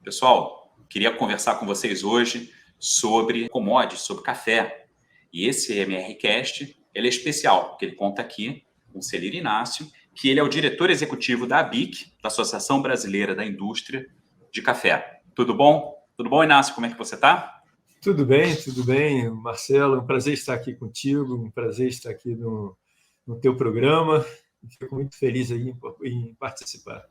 Pessoal, queria conversar com vocês hoje sobre commodities, sobre café. E esse MRCast, ele é especial, porque ele conta aqui com o Celiro Inácio, que ele é o diretor executivo da ABIC, da Associação Brasileira da Indústria de Café. Tudo bom? Tudo bom, Inácio? Como é que você está? Tudo bem, Marcelo. É um prazer estar aqui contigo, um prazer estar aqui no teu programa. Fico muito feliz aí em participar.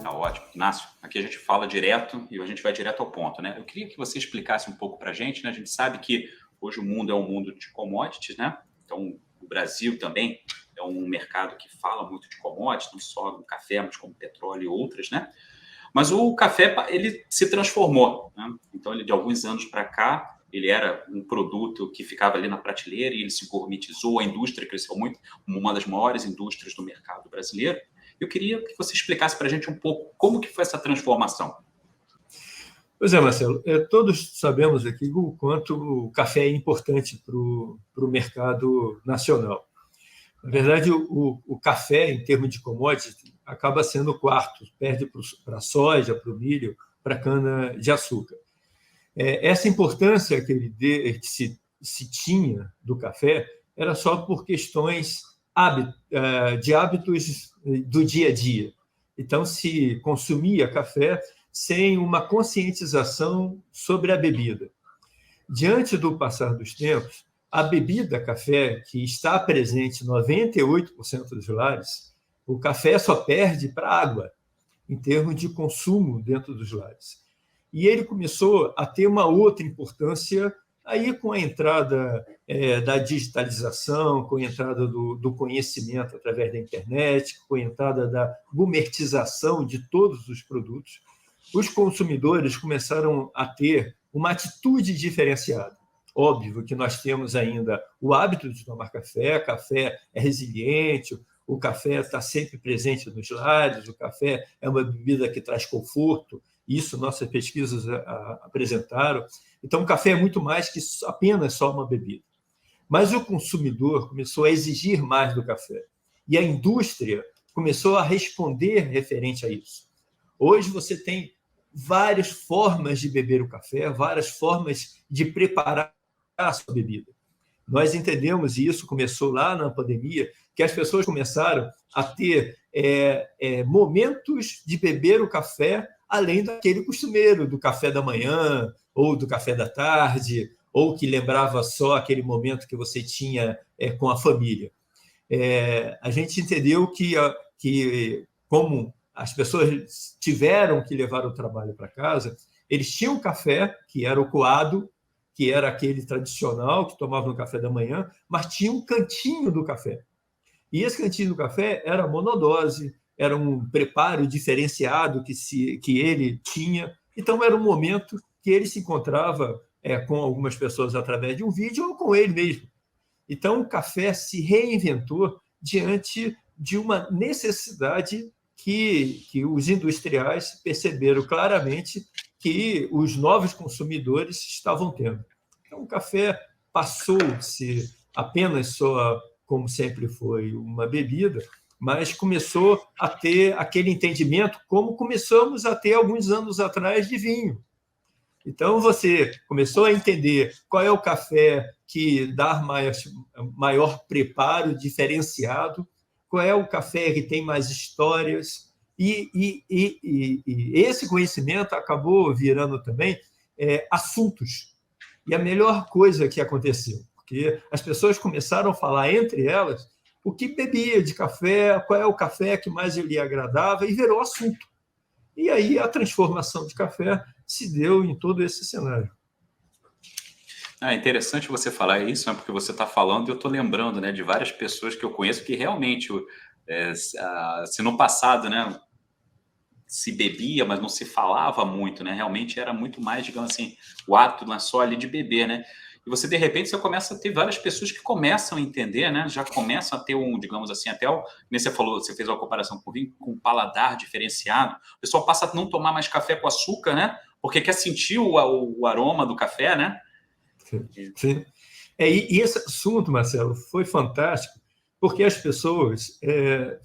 Tá ótimo. Inácio, aqui a gente fala direto e a gente vai direto ao ponto, né? Eu queria que você explicasse um pouco para a gente, né? A gente sabe que hoje o mundo é um mundo de commodities, né? Então, o Brasil também é um mercado que fala muito de commodities, não só no café, mas como petróleo e outras, né? Mas o café, ele se transformou, né? Então, ele, de alguns anos para cá, ele era um produto que ficava ali na prateleira e ele se gourmetizou, a indústria cresceu muito, uma das maiores indústrias do mercado brasileiro. Eu queria que você explicasse para a gente um pouco como que foi essa transformação. Pois é, Marcelo, todos sabemos aqui o quanto o café é importante para o mercado nacional. Na verdade, o café, em termos de commodity, acaba sendo o quarto, perde para a soja, para o milho, para a cana-de-açúcar. Essa importância que se tinha do café era só por questões de hábitos do dia a dia. Então, se consumia café sem uma conscientização sobre a bebida. Diante do passar dos tempos, a bebida café, que está presente em 98% dos lares, o café só perde para a água, em termos de consumo dentro dos lares. E ele começou a ter uma outra importância aí com a entrada da digitalização, com a entrada do conhecimento através da internet, com a entrada da gourmetização de todos os produtos. Os consumidores começaram a ter uma atitude diferenciada. Óbvio que nós temos ainda o hábito de tomar café, café é resiliente, o café está sempre presente nos lares, o café é uma bebida que traz conforto, isso nossas pesquisas apresentaram. Então, o café é muito mais que apenas só uma bebida. Mas o consumidor começou a exigir mais do café, e a indústria começou a responder referente a isso. Hoje você tem várias formas de beber o café, várias formas de preparar a sua bebida. Nós entendemos, e isso começou lá na pandemia, que as pessoas começaram a ter momentos de beber o café além daquele costumeiro, do café da manhã ou do café da tarde, ou que lembrava só aquele momento que você tinha com a família. A gente entendeu que como as pessoas tiveram que levar o trabalho para casa, eles tinham café, que era o coado, que era aquele tradicional que tomava no café da manhã, mas tinha um cantinho do café. E esse cantinho do café era monodose, era um preparo diferenciado que ele tinha. Então, era um momento que ele se encontrava com algumas pessoas através de um vídeo ou com ele mesmo. Então, o café se reinventou diante de uma necessidade que os industriais perceberam claramente que os novos consumidores estavam tendo. Então, o café passou de ser apenas só, como sempre foi, uma bebida, mas começou a ter aquele entendimento como começamos a ter alguns anos atrás de vinho. Então, você começou a entender qual é o café que dá maior preparo diferenciado, qual é o café que tem mais histórias, e esse conhecimento acabou virando também assuntos. E a melhor coisa que aconteceu, porque as pessoas começaram a falar entre elas o que bebia de café, qual é o café que mais lhe agradava, e virou assunto. E aí a transformação de café se deu em todo esse cenário. É interessante você falar isso, né, porque você está falando e eu estou lembrando, né, de várias pessoas que eu conheço que realmente, se no passado, né, se bebia, mas não se falava muito, né, realmente era muito mais, digamos assim, o ato não é só ali de beber, né, e você, de repente, você começa a ter várias pessoas que começam a entender, né, já começam a ter digamos assim, até nem você falou, você fez uma comparação com o vinho, com um paladar diferenciado, o pessoal passa a não tomar mais café com açúcar, né, porque quer sentir o aroma do café, né. Sim. E esse assunto, Marcelo, foi fantástico, porque as pessoas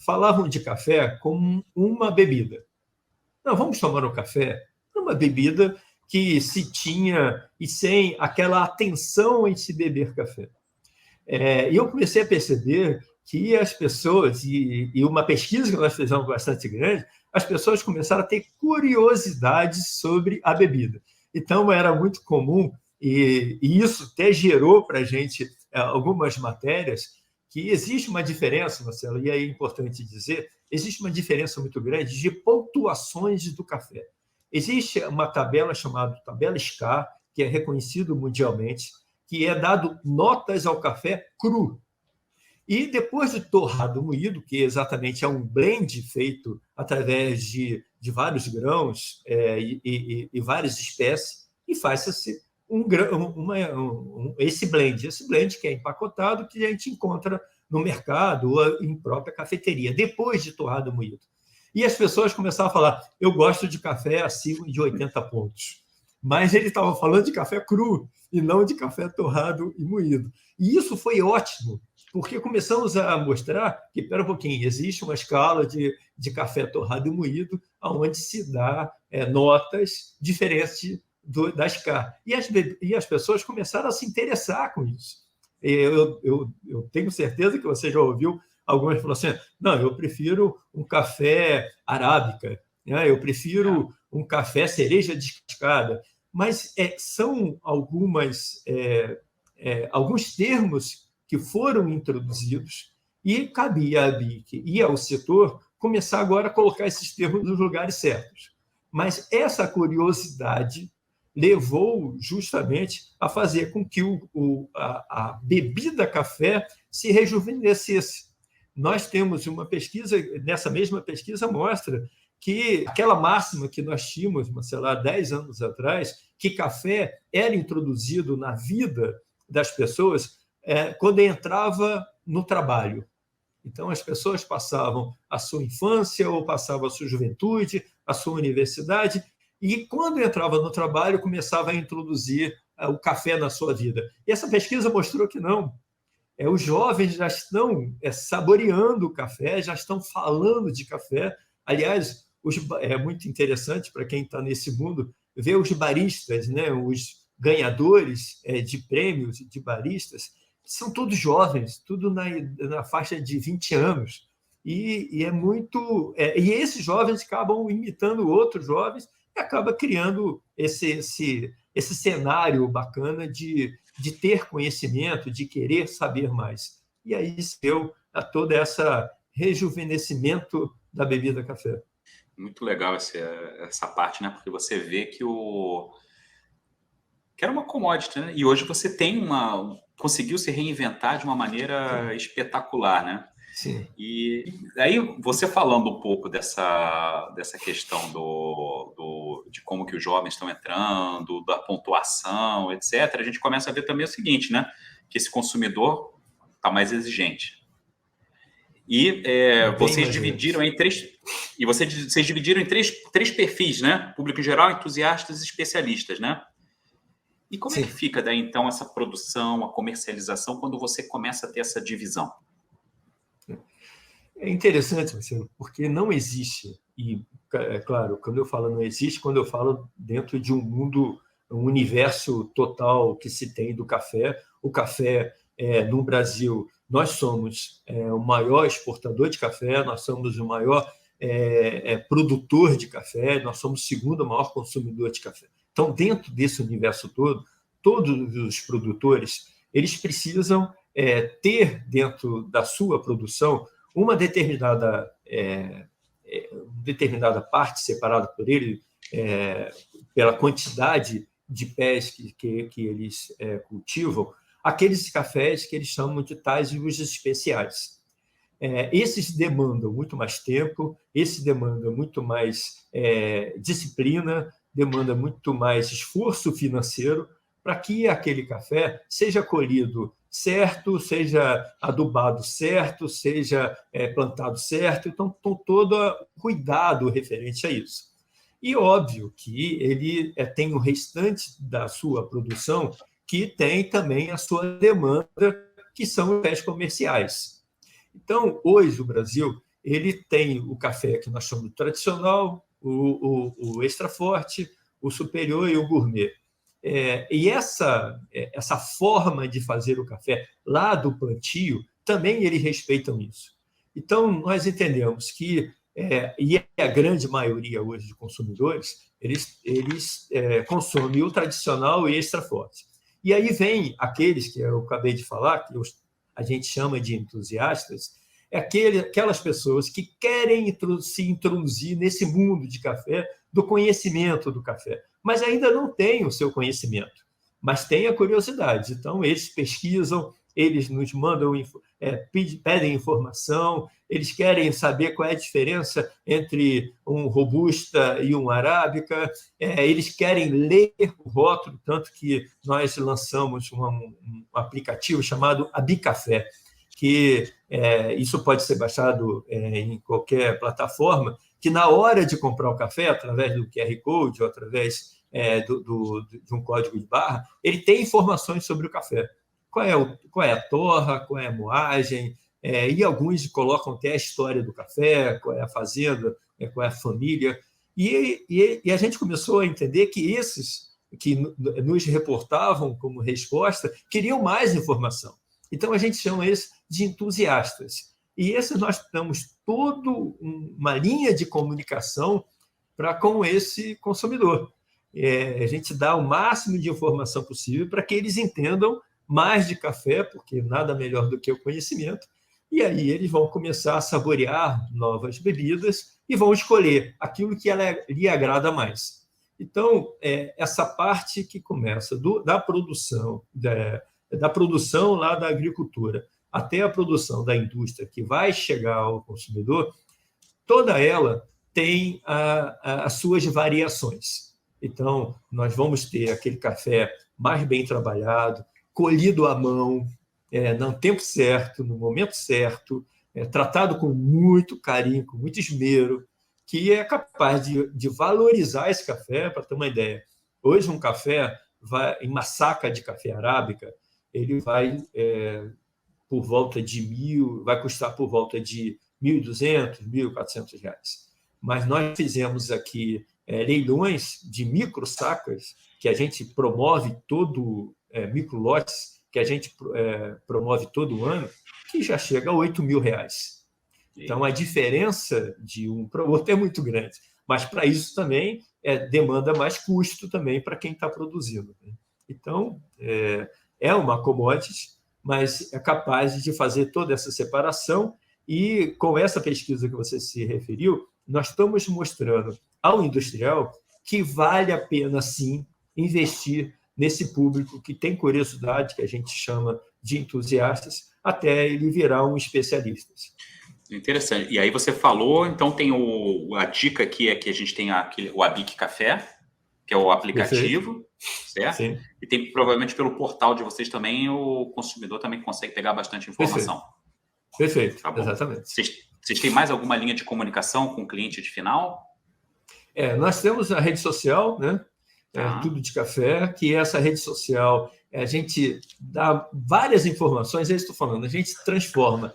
falavam de café como uma bebida. Não, vamos tomar um café, uma bebida que se tinha e sem aquela atenção em se beber café. E eu comecei a perceber que as pessoas, e uma pesquisa que nós fizemos bastante grande, as pessoas começaram a ter curiosidade sobre a bebida. Então, era muito comum, e isso até gerou para a gente algumas matérias, que existe uma diferença, Marcelo, e é importante dizer, existe uma diferença muito grande de pontuações do café. Existe uma tabela chamada tabela SCA, que é reconhecido mundialmente, que é dado notas ao café cru. E depois de torrado moído, que exatamente é um blend feito através de vários grãos e várias espécies, e faz-se esse blend que é empacotado, que a gente encontra no mercado ou em própria cafeteria, depois de torrado moído. E as pessoas começaram a falar, eu gosto de café acima de 80 pontos. Mas ele estava falando de café cru e não de café torrado e moído. E isso foi ótimo, porque começamos a mostrar que, espera um pouquinho, existe uma escala de café torrado e moído onde se dá notas diferentes da escala. E as pessoas começaram a se interessar com isso. Eu tenho certeza que você já ouviu algumas falando assim, não, eu prefiro um café arábica, né? Eu prefiro um café cereja descascada, mas são alguns termos que foram introduzidos e cabia à BIC e ao setor começar agora a colocar esses termos nos lugares certos. Mas essa curiosidade levou justamente a fazer com que a bebida café se rejuvenescesse. Nós temos uma pesquisa, nessa mesma pesquisa mostra que aquela máxima que nós tínhamos, sei lá, 10 anos atrás, que café era introduzido na vida das pessoas quando entrava no trabalho. Então, as pessoas passavam a sua infância ou passavam a sua juventude, a sua universidade, e quando entrava no trabalho, começava a introduzir o café na sua vida. E essa pesquisa mostrou que não. Os jovens já estão saboreando o café, já estão falando de café. Aliás, é muito interessante para quem está nesse mundo ver os baristas, né? Os ganhadores de prêmios de baristas, são todos jovens, tudo na faixa de 20 anos. E é muito. E esses jovens acabam imitando outros jovens e acaba criando esse cenário bacana de ter conhecimento, de querer saber mais. E aí se deu a todo esse rejuvenescimento da bebida café. Muito legal essa parte, né? Porque você vê que era uma commodity, né? E hoje você conseguiu se reinventar de uma maneira espetacular, né? Sim. E aí, você falando um pouco dessa questão de como que os jovens estão entrando, da pontuação, etc., a gente começa a ver também o seguinte, né? Que esse consumidor está mais exigente. E vocês dividiram em três perfis, né? Público em geral, entusiastas e especialistas, né? E como é que fica daí, então, essa produção, a comercialização, quando você começa a ter essa divisão? É interessante, Marcelo, porque não existe, e é claro, quando eu falo não existe, quando eu falo dentro de um mundo, um universo total que se tem do café. O café, no Brasil, nós somos o maior exportador de café, nós somos o maior produtor de café, nós somos o segundo maior consumidor de café. Então, dentro desse universo todo, todos os produtores eles precisam ter dentro da sua produção uma determinada parte separada por ele, pela quantidade de pés que eles cultivam, aqueles cafés que eles chamam de tais os especiais. Esses demandam muito mais tempo, esses demandam muito mais disciplina, demanda muito mais esforço financeiro para que aquele café seja colhido certo, seja adubado certo, seja plantado certo. Então, todo cuidado referente a isso. E óbvio que ele tem o restante da sua produção que tem também a sua demanda, que são os pés comerciais. Então, hoje, o Brasil ele tem o café que nós chamamos de tradicional, o extra forte, o superior e o gourmet. E essa forma de fazer o café lá do plantio, também eles respeitam isso. Então, nós entendemos que, e a grande maioria hoje de consumidores, eles consomem o tradicional e extra forte. E aí vem aqueles que eu acabei de falar, que a gente chama de entusiastas, aquelas pessoas que querem se introduzir nesse mundo de café, do conhecimento do café, mas ainda não têm o seu conhecimento, mas têm a curiosidade. Então, eles pesquisam, eles nos mandam, pedem informação, eles querem saber qual é a diferença entre um robusta e um arábica, eles querem ler o rótulo, tanto que nós lançamos um aplicativo chamado Abicafé, que isso pode ser baixado em qualquer plataforma, que na hora de comprar o café, através do QR Code ou através de um código de barra, ele tem informações sobre o café. Qual é a torra, qual é a moagem, e alguns colocam até a história do café, qual é a fazenda, qual é a família. E a gente começou a entender que esses que nos reportavam como resposta queriam mais informação. Então, a gente chama eles de entusiastas. E esses nós damos toda uma linha de comunicação com esse consumidor. A gente dá o máximo de informação possível para que eles entendam mais de café, porque nada melhor do que o conhecimento, e aí eles vão começar a saborear novas bebidas e vão escolher aquilo que lhe agrada mais. Então, essa parte que começa da produção, da produção lá da agricultura até a produção da indústria que vai chegar ao consumidor, toda ela tem as suas variações. Então, nós vamos ter aquele café mais bem trabalhado, colhido à mão, no tempo certo, no momento certo, tratado com muito carinho, com muito esmero, que é capaz de valorizar esse café. Para ter uma ideia, hoje um café, em uma saca de café arábica, ele vai por volta de vai custar por volta de R$ 1.200, R$ 1.400. Mas nós fizemos aqui leilões de micro sacas, que a gente promove micro lotes, que a gente promove todo ano, que já chega a R$ 8.000. Então, a diferença de um para o outro é muito grande. Mas, para isso, também demanda mais custo também para quem está produzindo. Então, é uma commodity, mas é capaz de fazer toda essa separação. E, com essa pesquisa que você se referiu, nós estamos mostrando ao industrial que vale a pena, sim, investir nesse público que tem curiosidade, que a gente chama de entusiastas, até ele virar um especialista. Interessante. E aí você falou, então tem a dica aqui é que a gente tem o Abic Café, que é o aplicativo, certo? Sim. E tem provavelmente pelo portal de vocês também, o consumidor também consegue pegar bastante informação. Perfeito, tá bom. Exatamente. Vocês têm mais alguma linha de comunicação com o cliente de final? Nós temos a rede social, né? Tudo de Café, que essa rede social, a gente dá várias informações, estou falando, a gente transforma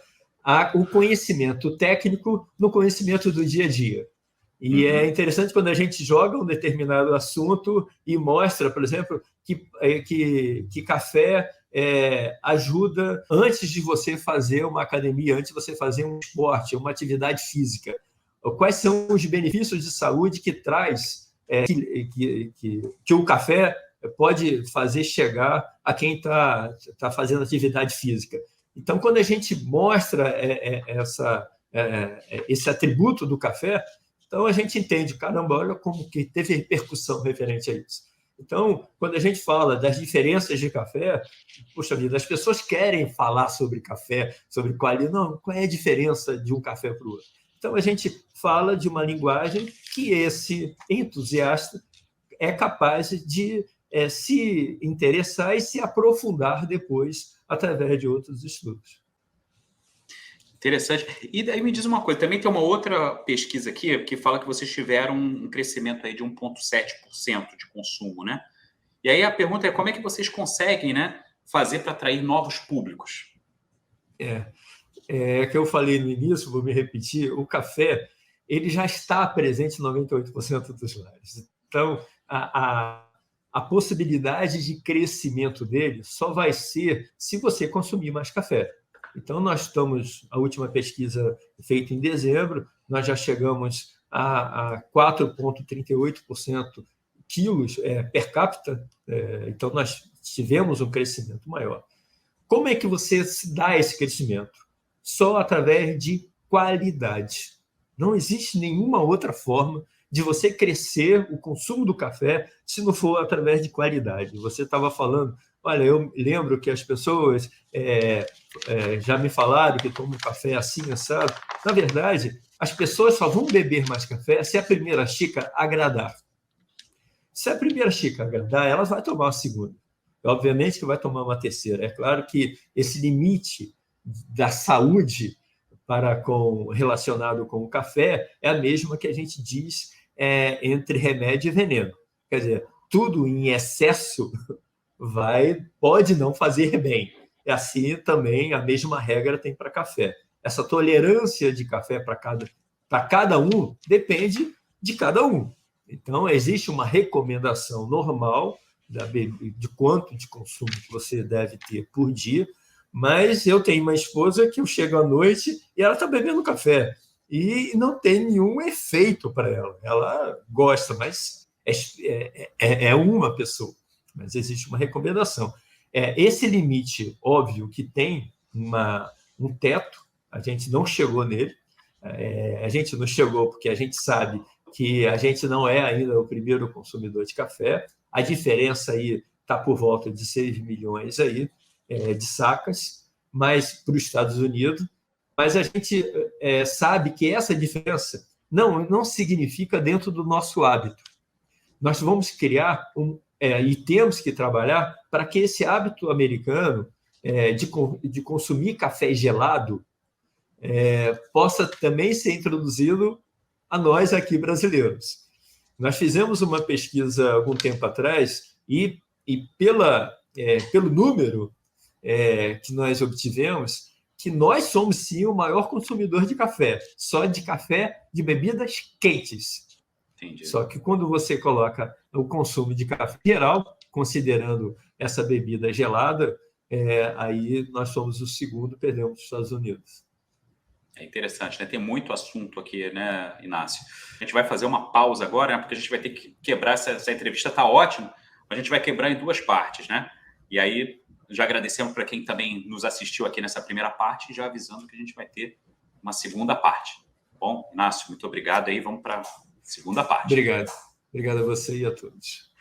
o conhecimento técnico no conhecimento do dia a dia. E é interessante quando a gente joga um determinado assunto e mostra, por exemplo, que café ajuda antes de você fazer uma academia, antes de você fazer um esporte, uma atividade física. Quais são os benefícios de saúde que traz, que o café pode fazer chegar a quem está fazendo atividade física. Então, quando a gente mostra esse atributo do café, então a gente entende, caramba, olha como que teve repercussão referente a isso. Então, quando a gente fala das diferenças de café, poxa vida, as pessoas querem falar sobre café, sobre qualidade. Não, qual é a diferença de um café para o outro? Então, a gente fala de uma linguagem que esse entusiasta é capaz de se interessar e se aprofundar depois através de outros estudos. Interessante. E daí me diz uma coisa, também tem uma outra pesquisa aqui que fala que vocês tiveram um crescimento aí de 1,7% de consumo, né? E aí a pergunta é como é que vocês conseguem, né, fazer para atrair novos públicos? é que eu falei no início, vou me repetir, o café ele já está presente em 98% dos lares. Então, a possibilidade de crescimento dele só vai ser se você consumir mais café. Então, nós estamos, a última pesquisa feita em dezembro, nós já chegamos a 4,38% quilos per capita, então nós tivemos um crescimento maior. Como é que você se dá esse crescimento? Só através de qualidade. Não existe nenhuma outra forma de você crescer o consumo do café se não for através de qualidade. Você estava falando, olha, eu lembro que as pessoas já me falaram que tomam café assim, assado. Na verdade, as pessoas só vão beber mais café se a primeira xícara agradar. Se a primeira xícara agradar, elas vão tomar a segunda. Obviamente que vai tomar uma terceira. É claro que esse limite da saúde relacionado com o café é a mesma que a gente diz entre remédio e veneno. Quer dizer, tudo em excesso pode não fazer bem. E assim também a mesma regra tem para café. Essa tolerância de café para cada um depende de cada um. Então, existe uma recomendação normal de quanto de consumo que você deve ter por dia, mas eu tenho uma esposa que eu chego à noite e ela está bebendo café e não tem nenhum efeito para ela. Ela gosta, mas é uma pessoa. Mas existe uma recomendação. Esse limite, óbvio, que tem um teto, a gente não chegou nele. A gente não chegou porque a gente sabe que a gente não é ainda o primeiro consumidor de café. A diferença aí está por volta de 6 milhões aí, de sacas, mas para os Estados Unidos. Mas a gente sabe que essa diferença não significa dentro do nosso hábito. Nós vamos criar e temos que trabalhar para que esse hábito americano de consumir café gelado possa também ser introduzido a nós aqui brasileiros. Nós fizemos uma pesquisa algum tempo atrás e pelo número que nós obtivemos, que nós somos sim o maior consumidor de café, só de café de bebidas quentes. Entendi. Só que quando você coloca o consumo de café geral, considerando essa bebida gelada, aí nós somos o segundo, perdemos os Estados Unidos. É interessante, né? Tem muito assunto aqui, né, Inácio? A gente vai fazer uma pausa agora, né? Porque a gente vai ter que quebrar essa entrevista, está ótimo, mas a gente vai quebrar em duas partes, né? E aí, já agradecemos para quem também nos assistiu aqui nessa primeira parte e já avisando que a gente vai ter uma segunda parte. Bom, Inácio, muito obrigado aí, vamos para a segunda parte. Obrigado. Obrigado a você e a todos.